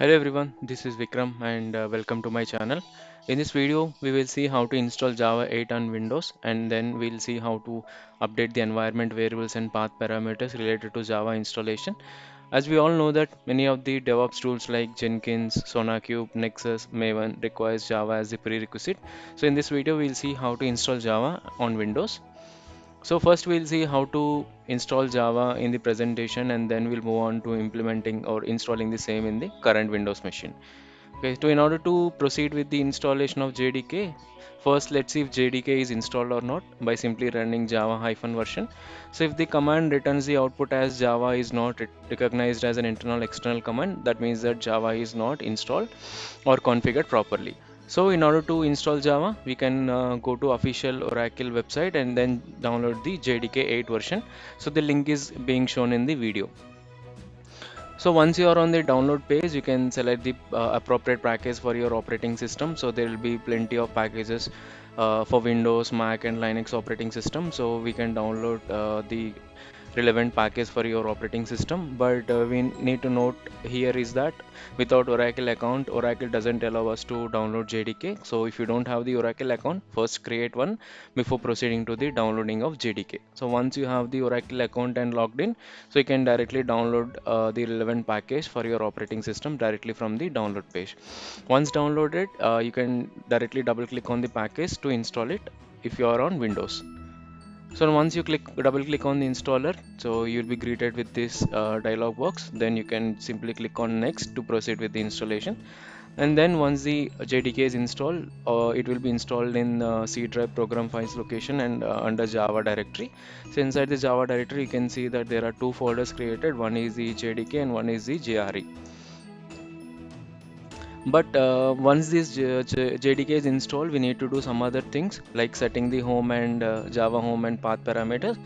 Hello everyone, this is Vikram and welcome to my channel. In this video, we will see how to install Java 8 on Windows and then we'll see how to update the environment variables and path parameters related to Java installation. As we all know that many of the DevOps tools like Jenkins, SonarQube, Nexus, Maven requires Java as the prerequisite. So in this video, we'll see how to install Java on Windows. So first we'll see how to install Java in the presentation and then we'll move on to implementing or installing the same in the current Windows machine. Okay, so in order to proceed with the installation of JDK, first let's see if JDK is installed or not by simply running java-version. So if the command returns the output as Java is not recognized as an internal external command, that means that Java is not installed or configured properly. So in order to install Java, we can go to official Oracle website and then download the JDK 8 version. So the link is being shown in the video. So once you are on the download page, you can select the appropriate package for your operating system. So there will be plenty of packages for Windows, Mac, and Linux operating system. So we can download the relevant package for your operating system. But we need to note here is that without Oracle account, Oracle doesn't allow us to download JDK. So if you don't have the Oracle account, first create one before proceeding to the downloading of JDK. So once you have the Oracle account and logged in, so you can directly download the relevant package for your operating system directly from the download page. Once downloaded, you can directly double click on the package to install it if you are on Windows. So once you double click on the installer, so you'll be greeted with this dialog box. Then you can simply click on next to proceed with the installation. And then once the JDK is installed, it will be installed in C drive program files location and under Java directory. So inside the Java directory, you can see that there are two folders created. One is the JDK and one is the JRE. But once this JDK is installed, we need to do some other things like setting the home and Java home and path parameters.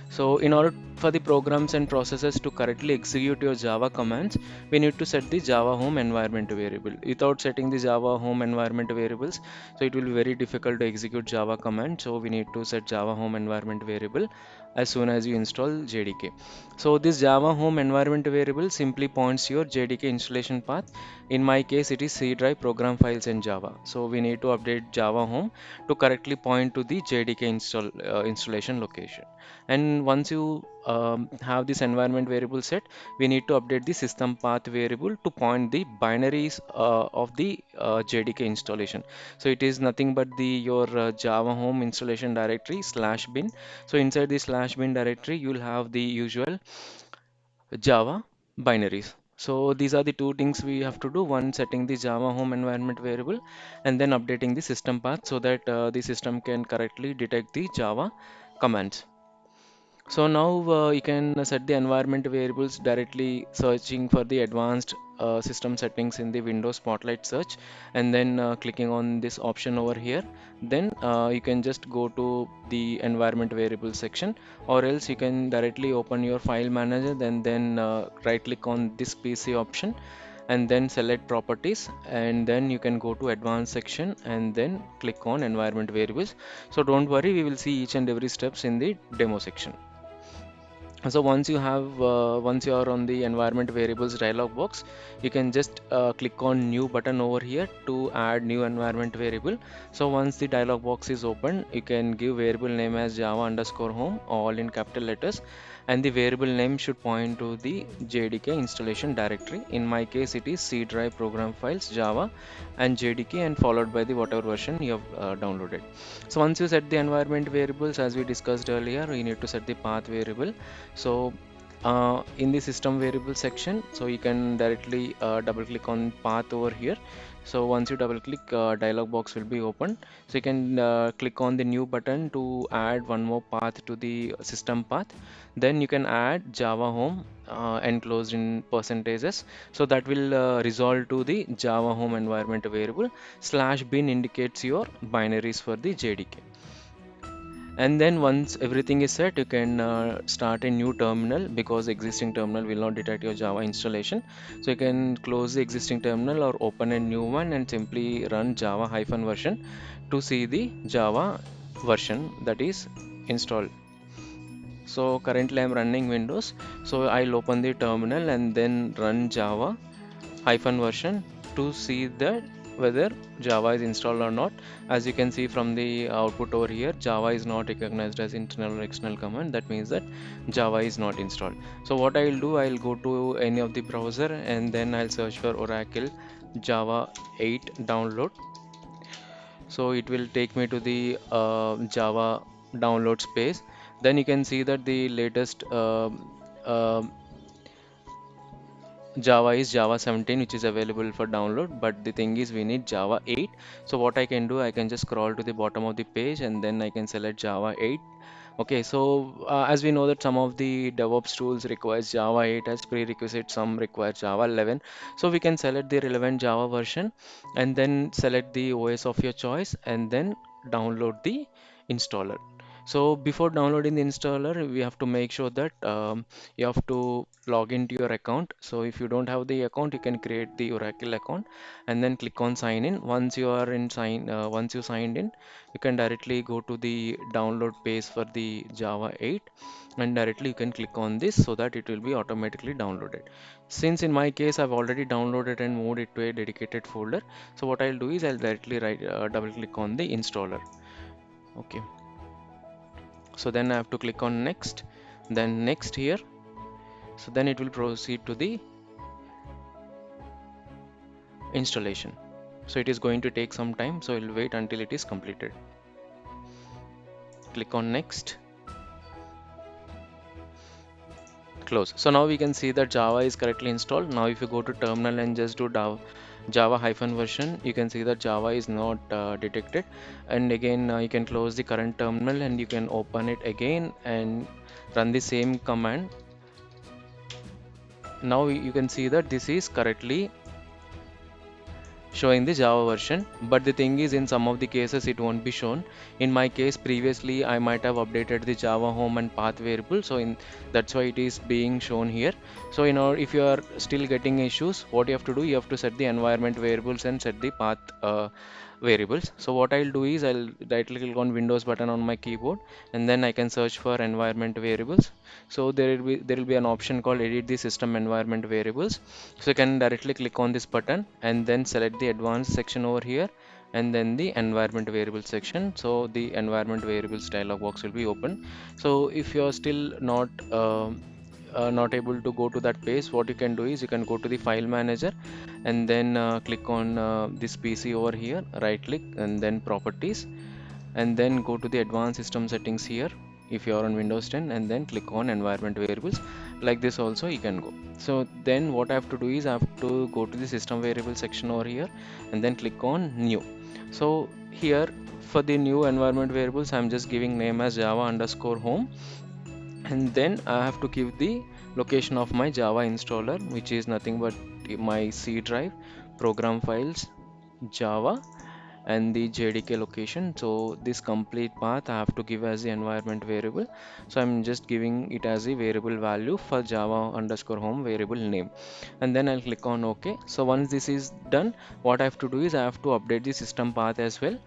So in order for the programs and processes to correctly execute your Java commands, we need to set the Java home environment variable. Without setting the Java home environment variables, so it will be very difficult to execute Java command. So we need to set Java home environment variable as soon as you install JDK. So this Java home environment variable simply points your JDK installation path. In my case, it is C drive program files in Java. So we need to update Java home to correctly point to the JDK installation location. And once you have this environment variable set, we need to update the system path variable to point the binaries of the JDK installation. So it is nothing but the your Java home installation directory /bin. So inside the /bin directory, you'll have the usual Java binaries. So these are the two things we have to do. One, setting the Java home environment variable and then updating the system path so that the system can correctly detect the Java commands. So now you can set the environment variables directly searching for the advanced system settings in the Windows Spotlight search and then clicking on this option over here. Then you can just go to the environment variable section, or else you can directly open your file manager, then right click on this PC option and then select properties, and then you can go to advanced section and then click on environment variables. So don't worry, we will see each and every steps in the demo section. So once you are on the environment variables dialog box, you can just click on new button over here to add new environment variable. So once the dialog box is open, you can give variable name as java underscore home all in capital letters, and the variable name should point to the JDK installation directory. In my case, it is C drive program files Java and JDK, and followed by the whatever version you have downloaded. So once you set the environment variables, as we discussed earlier, you need to set the path variable. So in the system variable section, so you can directly double click on path over here. So once you double click, dialog box will be open. So you can click on the new button to add one more path to the system path. Then you can add Java home enclosed in percentages. So that will resolve to the Java home environment variable. /bin indicates your binaries for the JDK. And then once everything is set, you can start a new terminal, because existing terminal will not detect your Java installation. So you can close the existing terminal or open a new one and simply run java-version to see the Java version that is installed. So currently I'm running Windows, so I'll open the terminal and then run Java hyphen version to see that whether Java is installed or not. As you can see from the output over here, Java is not recognized as internal or external command. That means that Java is not installed. So what I'll do, I'll go to any of the browser and then I'll search for Oracle Java 8 download. So it will take me to the Java downloads page. Then you can see that the latest Java is Java 17, which is available for download, but the thing is we need Java 8. So what I can do, I can just scroll to the bottom of the page and then I can select Java 8. Okay, so as we know that some of the DevOps tools requires Java 8 as prerequisite, some require Java 11. So we can select the relevant Java version and then select the OS of your choice and then download the installer. So before downloading the installer, we have to make sure that you have to log into your account. So if you don't have the account, you can create the Oracle account and then click on sign in. Once you signed in, you can directly go to the download page for the Java 8 and directly you can click on this so that it will be automatically downloaded. Since in my case I've already downloaded and moved it to a dedicated folder, so what I'll do is I'll directly double click on the installer. Okay, so then I have to click on next, then next here. So then it will proceed to the installation. So it is going to take some time, so we'll wait until it is completed. Click on next, close. So now we can see that Java is correctly installed. Now if you go to terminal and just do Java hyphen version, you can see that Java is not detected. And again you can close the current terminal and you can open it again and run the same command. Now you can see that this is correctly showing the Java version, but the thing is in some of the cases it won't be shown. In my case previously I might have updated the Java home and path variable, so in that's why it is being shown here. So if you are still getting issues, what you have to do, you have to set the environment variables and set the path variables. So what I'll do is I'll directly click on Windows button on my keyboard and then I can search for environment variables. So there will be an option called edit the system environment variables. So you can directly click on this button and then select the advanced section over here and then the environment variable section. So the environment variables dialog box will be open. So if you are still not able to go to that page, what you can do is you can go to the file manager and then click on this PC over here, right click and then properties and then go to the advanced system settings here if you are on Windows 10 and then click on environment variables. Like this also you can go. So then what I have to do is I have to go to the system variable section over here and then click on new. So here for the new environment variables I'm just giving name as java underscore home and then I have to give the location of my Java installer, which is nothing but my C drive, program files, Java and the JDK location. So this complete path I have to give as the environment variable. So I'm just giving it as a variable value for Java underscore home variable name. And then I'll click on OK. So once this is done, what I have to do is I have to update the system path as well.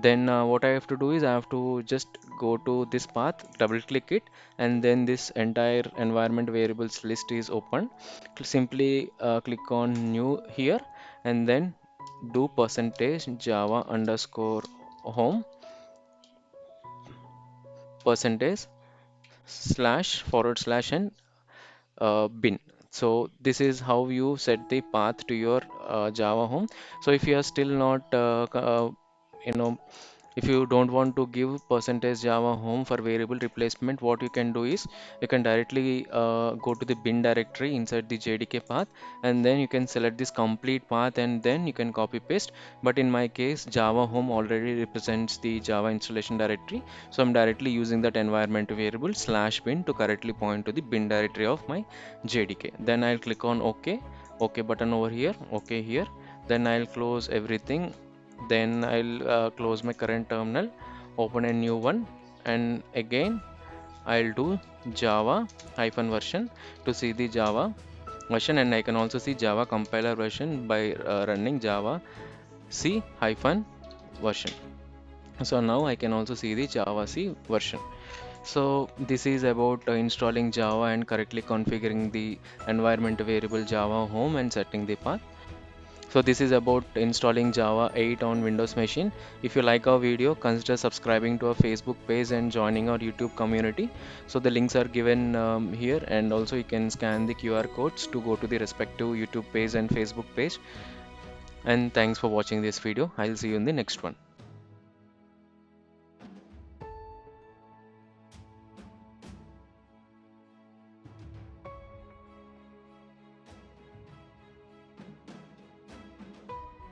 Then what I have to do is I have to just go to this path, double click it, and then this entire environment variables list is open. Simply click on new here and then do percentage java underscore home percentage slash forward slash and bin. So this is how you set the path to your Java home. So if you are still not you know if you don't want to give percentage java home for variable replacement, what you can do is you can directly go to the bin directory inside the jdk path and then you can select this complete path and then you can copy paste. But in my case java home already represents the java installation directory, so I'm directly using that environment variable slash bin to correctly point to the bin directory of my jdk. Then I'll click on ok button over here, ok here. Then I'll close everything. Then I'll close my current terminal, open a new one, and again I'll do Java hyphen version to see the Java version, and I can also see Java compiler version by running Java C hyphen version. So now I can also see the Java C version. So this is about installing Java and correctly configuring the environment variable Java home and setting the path. So this is about installing Java 8 on Windows machine. If you like our video, consider subscribing to our Facebook page and joining our YouTube community. So the links are given here, and also you can scan the QR codes to go to the respective YouTube page and Facebook page. And thanks for watching this video. I'll see you in the next one.